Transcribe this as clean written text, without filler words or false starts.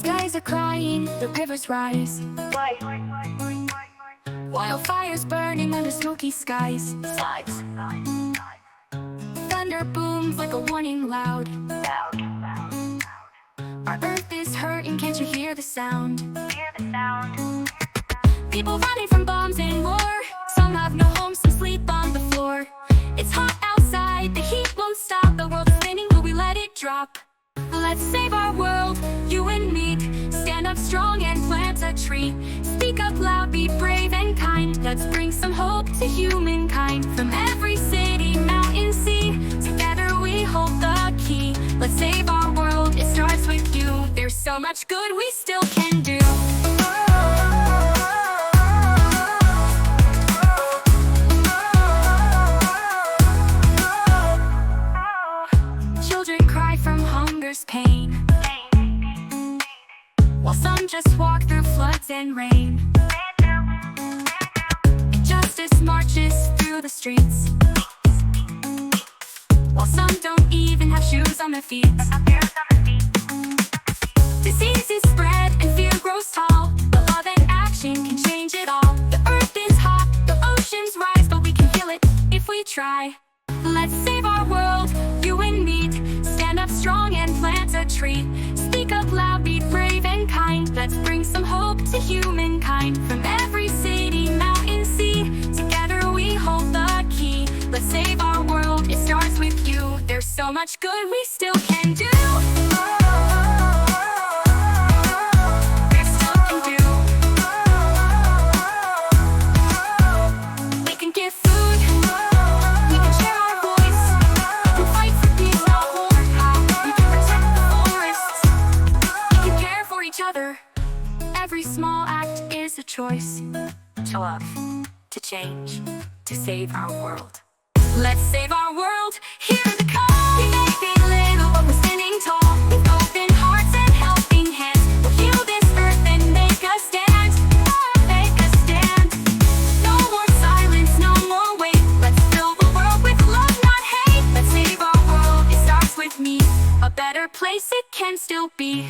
Skies are crying, the rivers rise. Wildfires burning under smoky skies. Thunder booms like a warning loud. Our earth is hurting, can't you hear the sound? People running from bombs and war. Some have no homes, some sleep on the floor. It's hot outside, the heat won't stop. The world is spinning, will we let it drop? Let's save our world, you and me. Stand up strong and plant a tree. Speak up loud, be brave and kind. Let's bring some hope to humankind. From every city, mountain, sea, together we hold the key. Let's save our world, it starts with you. There's so much good we still can do. Children cry from hunger's pain, while some just walk through floods and rain. Injustice marches through the streets, while some don't even have shoes on their feet. Diseases spread and fear grows tall, but love and action can change it all. The earth is hot, the oceans rise, but we can heal it if we try. Let's save our world, you and me. Stand up strong and plant a tree. Speak up loud, be brave and kind. Let's bring some hope to humankind. From every city, mountain, sea, together we hold the key. Let's save our world, it starts with you. There's so much good we still can do. We still can do. We can give food, we can share our voice, we can fight for peace, not war. We can protect the forests, we can care for each other. Every small act is a choice. To love, to change, to save our world. Let's save our world, hear the call. We may be little, but we're standing tall. With open hearts and helping hands, we'll heal this earth and make a stand. Make a stand. No more silence, no more wait. Let's fill the world with love, not hate. Let's save our world, it starts with me. A better place it can still be.